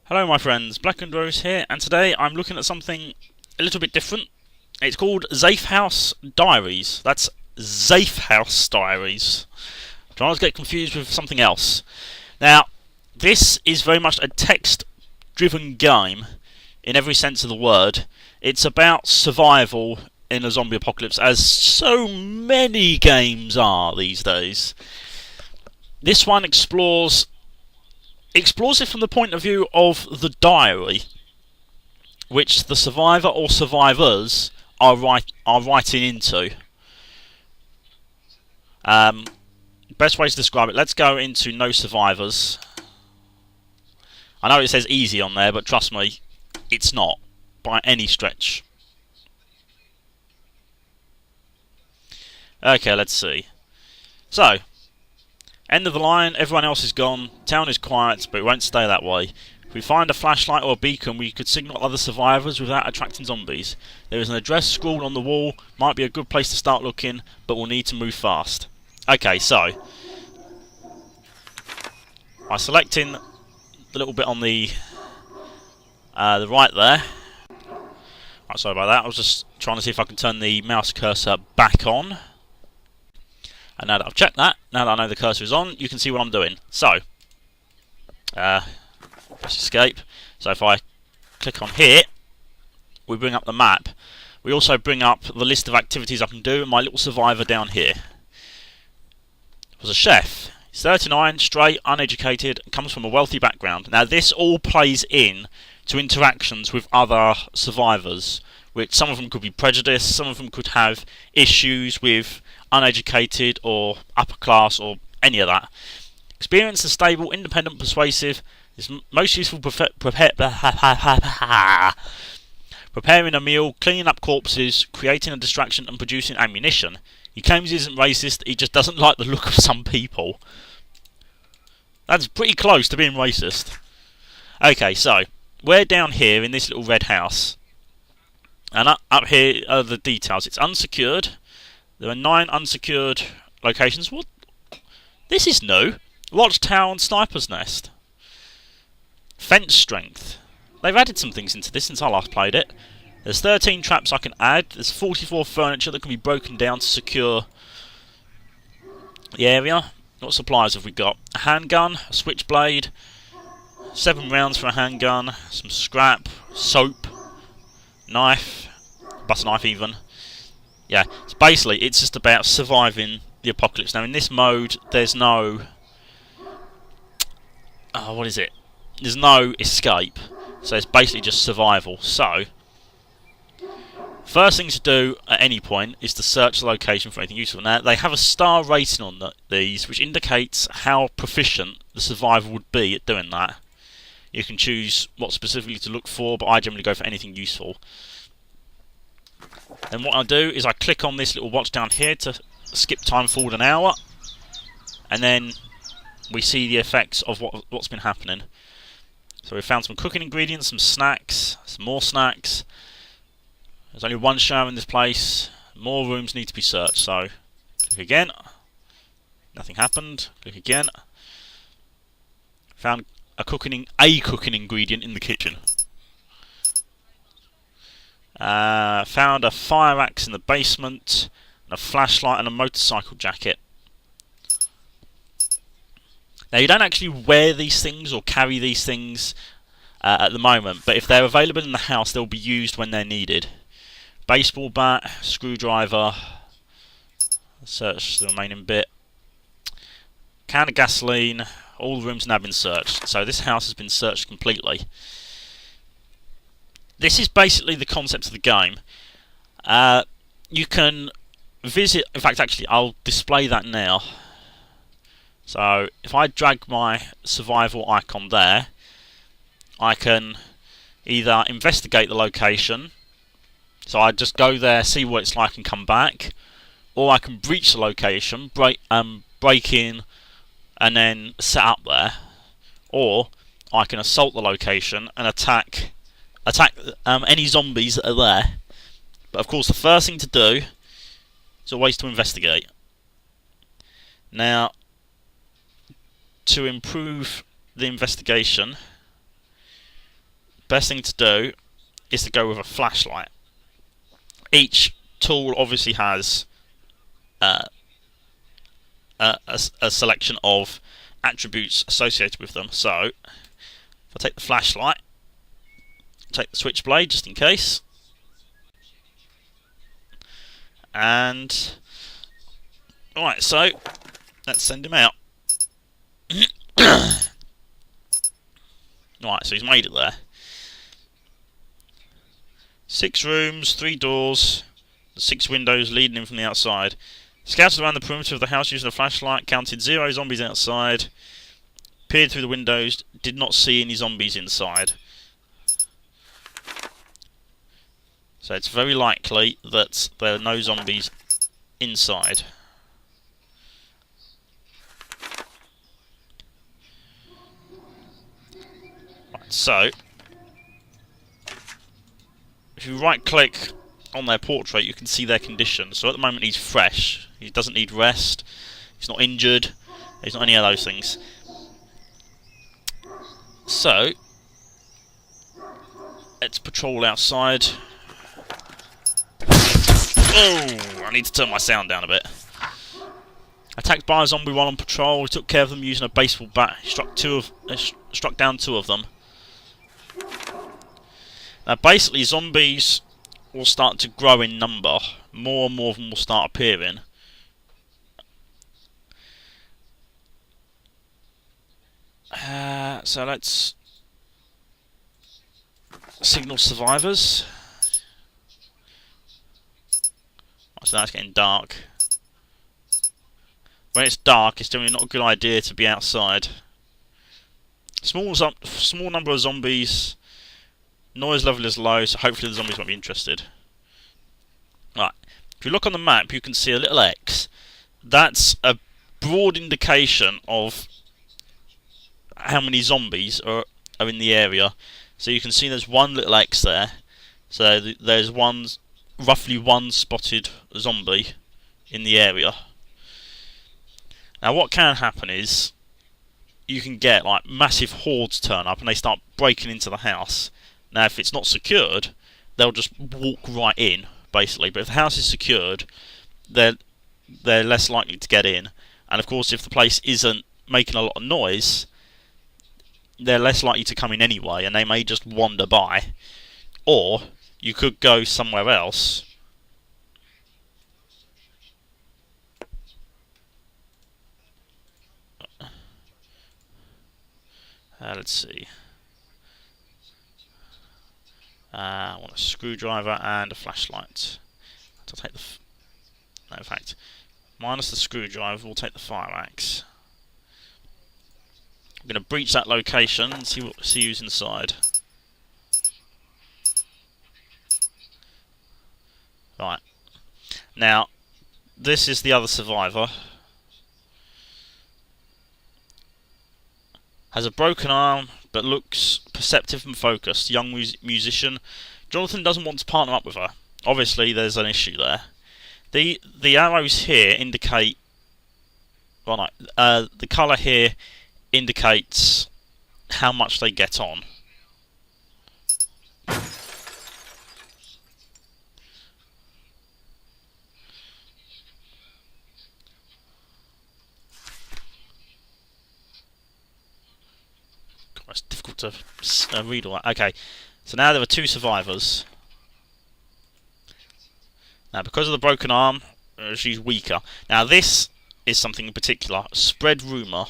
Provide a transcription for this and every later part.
Hello my friends, blackendrose here, and today I'm looking at something a little bit different. It's called Zafehouse Diaries. That's Zafehouse Diaries. I'm trying to get confused with something else. Now, this is very much a text-driven game in every sense of the word. It's about survival in a zombie apocalypse, as so many games are these days. This one explores it from the point of view of the diary, which the survivor or survivors are writing into. Best way to describe it, let's go into no survivors. I know it says easy on there, but trust me, it's not by any stretch. Okay, let's see. So, end of the line, everyone else is gone, town is quiet, but it won't stay that way. If we find a flashlight or a beacon, we could signal other survivors without attracting zombies. There is an address scrawled on the wall, might be a good place to start looking, but we'll need to move fast. Okay, so, by selecting the little bit on the right there. Right, sorry about that, I was just trying to see if I can turn the mouse cursor back on. And now that I've checked that, now that I know the cursor is on, you can see what I'm doing. So, press escape. So if I click on here, we bring up the map. We also bring up the list of activities I can do and my little survivor down here. Was a chef. He's 39, straight, uneducated, comes from a wealthy background. Now this all plays in to interactions with other survivors, which some of them could be prejudiced, some of them could have issues with uneducated or upper class or any of that. Experienced and stable, independent, persuasive is most useful preparing a meal, cleaning up corpses, creating a distraction and producing ammunition. He claims he isn't racist, he just doesn't like the look of some people. That's pretty close to being racist. Okay, so we're down here in this little red house, and up here are the details. It's unsecured. There are 9 unsecured locations. What? This is new. Watchtower and Sniper's Nest. Fence strength. They've added some things into this since I last played it. There's 13 traps I can add. There's 44 furniture that can be broken down to secure the area. What supplies have we got? A handgun, a switchblade, 7 rounds for a handgun, some scrap, soap, knife, butter knife even. Yeah, so basically it's just about surviving the apocalypse. Now in this mode there's no what is it? There's no escape. So it's basically just survival. So first thing to do at any point is to search the location for anything useful. Now they have a star rating on these, which indicates how proficient the survivor would be at doing that. You can choose what specifically to look for, but I generally go for anything useful. And what I do is I click on this little watch down here to skip time forward an hour, and then we see the effects of what's been happening. So we found some cooking ingredients, some snacks, some more snacks. There's only one shower in this place. More rooms need to be searched. So click again. Nothing happened. Click again. Found a cooking ingredient in the kitchen. Found a fire axe in the basement, and a flashlight and a motorcycle jacket. Now you don't actually wear these things or carry these things at the moment, but if they're available in the house they'll be used when they're needed. Baseball bat, screwdriver, search the remaining bit, can of gasoline. All the rooms have now been searched, so this house has been searched completely. This is basically the concept of the game. You can visit, in fact actually I'll display that now. So if I drag my survival icon there, I can either investigate the location, so I just go there, see what it's like and come back, or I can breach the location, break in and then set up there, or I can assault the location and attack any zombies that are there. But of course the first thing to do is always to investigate. Now to improve the investigation, best thing to do is to go with a flashlight. Each tool obviously has a selection of attributes associated with them. So, if I take the flashlight, take the switchblade just in case, and alright, so let's send him out. Right, so he's made it there. 6 rooms, 3 doors, 6 windows leading in from the outside. Scouted around the perimeter of the house using a flashlight, counted 0 zombies outside, peered through the windows, did not see any zombies inside. So it's very likely that there are no zombies inside. Right, so if you right click on their portrait, you can see their condition. So at the moment he's fresh, he doesn't need rest, he's not injured, he's not any of those things. So let's patrol outside. Oh, I need to turn my sound down a bit. Attacked by a zombie while on patrol. He took care of them using a baseball bat. He struck down 2 of them. Now basically zombies will start to grow in number. More and more of them will start appearing. So let's signal survivors. So now it's getting dark. When it's dark, it's generally not a good idea to be outside. Small number of zombies. Noise level is low, so hopefully the zombies won't be interested. Right. If you look on the map, you can see a little X. That's a broad indication of how many zombies are in the area. So you can see there's one little X there. So there's roughly one spotted zombie in the area. Now what can happen is you can get like massive hordes turn up and they start breaking into the house. Now if it's not secured, they'll just walk right in basically, but if the house is secured, they're less likely to get in. And of course if the place isn't making a lot of noise, they're less likely to come in anyway, and they may just wander by. Or you could go somewhere else. Let's see. I want a screwdriver and a flashlight. I'll take the. No, in fact, minus the screwdriver, we'll take the fire axe. I'm going to breach that location and see who's inside. Right. Now, this is the other survivor. Has a broken arm, but looks perceptive and focused. Young musician. Jonathan doesn't want to partner up with her. Obviously, there's an issue there. The arrows here indicate. Well, no, the colour here indicates how much they get on. It's difficult to read all that. Okay, so now there are 2 survivors. Now, because of the broken arm, she's weaker. Now, this is something in particular. Spread rumour.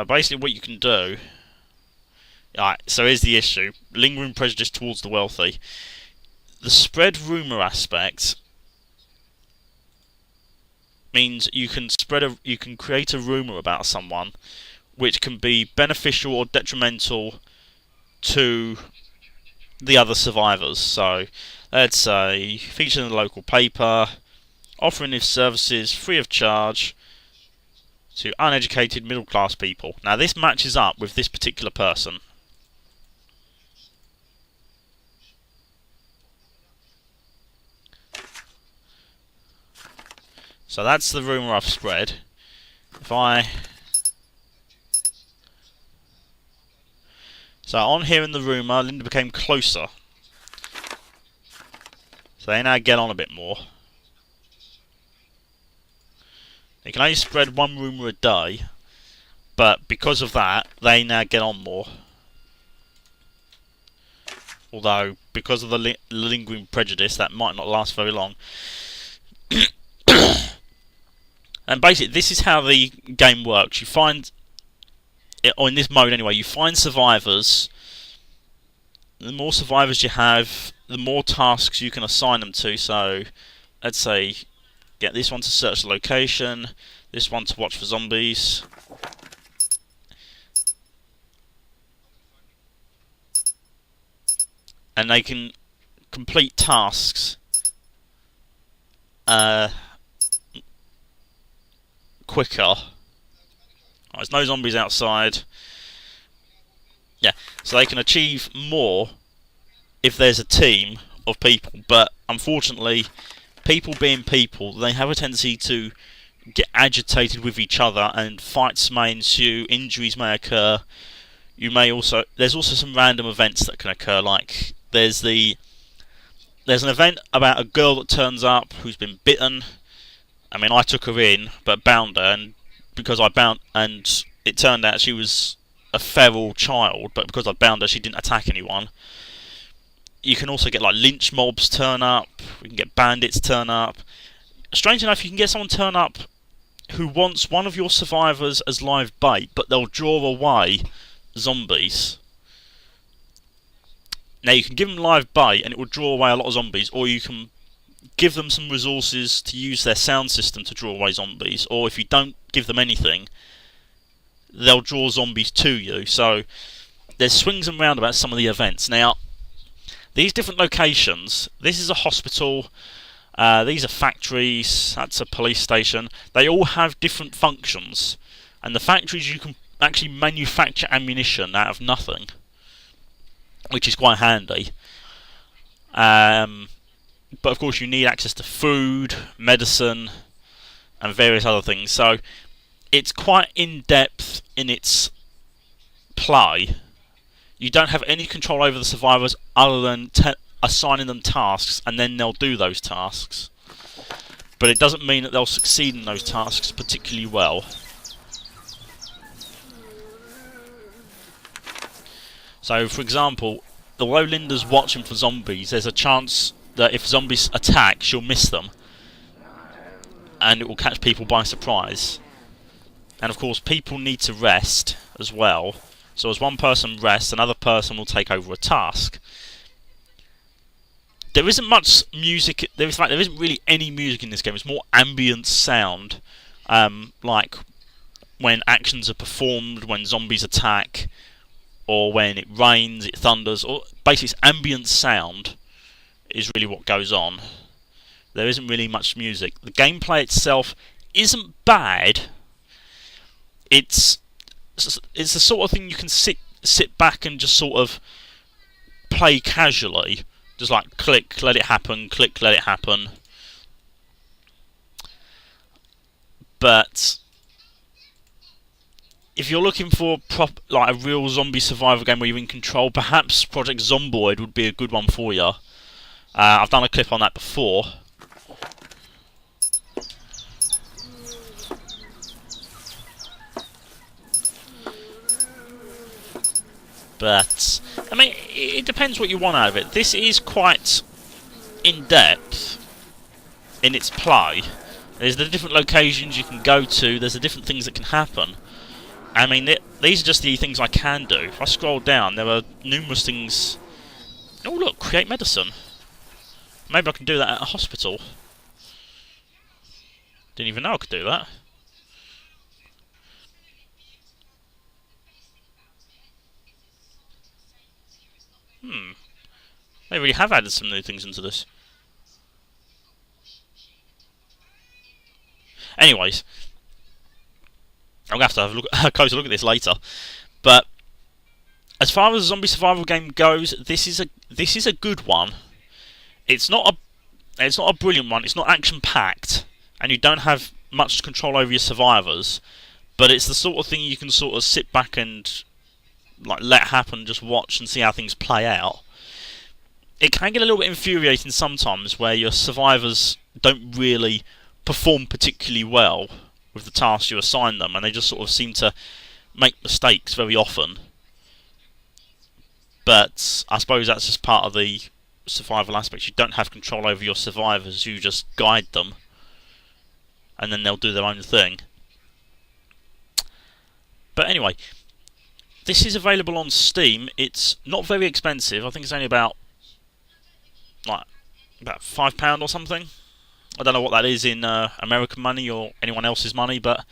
Basically, what you can do. Alright, so here's the issue: lingering prejudice towards the wealthy. The spread rumour aspect means you can create a rumour about someone which can be beneficial or detrimental to the other survivors. So let's say featured in the local paper, offering his services free of charge to uneducated middle class people. Now this matches up with this particular person. So that's the rumour I've spread. If I So on here in the rumour, Linda became closer. So they now get on a bit more. They can only spread one rumour a day, but because of that, they now get on more. Although, because of the lingering prejudice, that might not last very long. And basically, this is how the game works. You find, or in this mode anyway, you find survivors. The more survivors you have, the more tasks you can assign them to. So, let's say, get this one to search the location, this one to watch for zombies. And they can complete tasks quicker. Oh, there's no zombies outside. Yeah, so they can achieve more if there's a team of people, but unfortunately, people being people, they have a tendency to get agitated with each other, and fights may ensue, injuries may occur. There's also some random events that can occur, like there's an event about a girl that turns up who's been bitten. I mean, I took her in, but bound her, and because I bound, and it turned out she was a feral child, but because I bound her, she didn't attack anyone. You can also get like lynch mobs turn up. We can get bandits turn up. Strange enough, you can get someone turn up who wants one of your survivors as live bait, but they'll draw away zombies. Now you can give them live bait and it will draw away a lot of zombies, or you can give them some resources to use their sound system to draw away zombies, or if you don't give them anything, they'll draw zombies to you. So there's swings and roundabouts some of the events. Now, these different locations, this is a hospital, these are factories, that's a police station, they all have different functions, and the factories you can actually manufacture ammunition out of nothing, which is quite handy. But of course you need access to food, medicine, and various other things, so it's quite in-depth in its play. You don't have any control over the survivors other than assigning them tasks, and then they'll do those tasks. But it doesn't mean that they'll succeed in those tasks particularly well. So, for example, although Linda's watching for zombies, there's a chance that if zombies attack, she'll miss them, and it will catch people by surprise. And of course, people need to rest as well. So as one person rests, another person will take over a task. There isn't much music. There isn't really any music in this game. It's more ambient sound, like when actions are performed, when zombies attack, or when it rains, it thunders, or basically it's ambient sound is really what goes on. There isn't really much music. The gameplay itself isn't bad. It's the sort of thing you can sit back and just sort of play casually. Just like click, let it happen, click, let it happen. But if you're looking for like a real zombie survival game where you're in control, perhaps Project Zomboid would be a good one for you. I've done a clip on that before. But, I mean, it depends what you want out of it. This is quite in-depth in its play. There's the different locations you can go to, there's the different things that can happen. I mean, these are just the things I can do. If I scroll down, there are numerous things. Oh look, create medicine. Maybe I can do that at a hospital. Didn't even know I could do that. They really have added some new things into this. Anyways, I'm going to have a closer look at this later. But as far as the zombie survival game goes, this is a good one. It's not a brilliant one. It's not action packed, and you don't have much control over your survivors. But it's the sort of thing you can sort of sit back and like let happen, just watch and see how things play out. It can get a little bit infuriating sometimes where your survivors don't really perform particularly well with the tasks you assign them, and they just sort of seem to make mistakes very often. But I suppose that's just part of the survival aspect. You don't have control over your survivors, you just guide them, and then they'll do their own thing. But anyway, this is available on Steam. It's not very expensive. I think it's only about £5 or something. I don't know what that is in American money or anyone else's money, but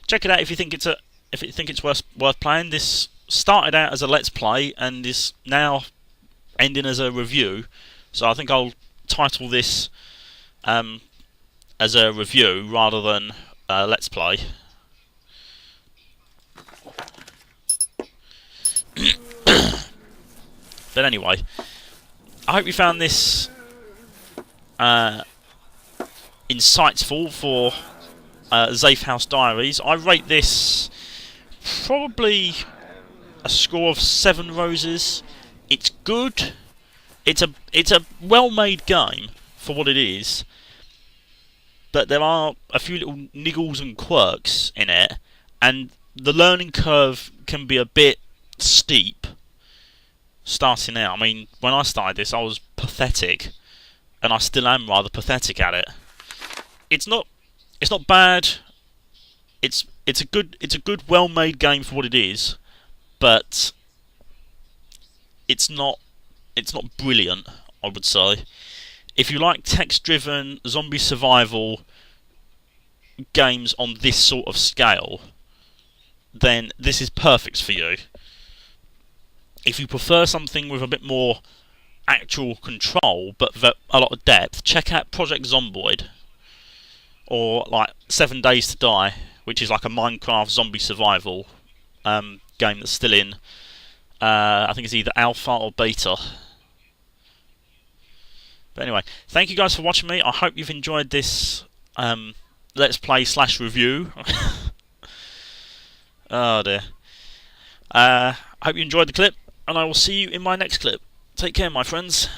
check it out if you think it's worth playing. This started out as a let's play and is now ending as a review. So I think I'll title this as a review rather than let's play. But anyway, I hope you found this insightful for Zafehouse Diaries. I rate this probably a score of 7 roses. It's good. It's a well-made game for what it is, but there are a few little niggles and quirks in it, and the learning curve can be a bit steep starting out. I mean, when I started this, I was pathetic, and I still am rather pathetic at it. It's not bad. It's a good well-made game for what it is, but it's not brilliant, I would say. If you like text-driven zombie survival games on this sort of scale, then this is perfect for you. If you prefer something with a bit more actual control but a lot of depth, check out Project Zomboid, or like 7 Days to Die, which is like a Minecraft zombie survival game that's still in I think it's either alpha or beta. But anyway, thank you guys for watching me. I hope you've enjoyed this let's play / review. Oh dear. I hope you enjoyed the clip, and I will see you in my next clip. Take care, my friends.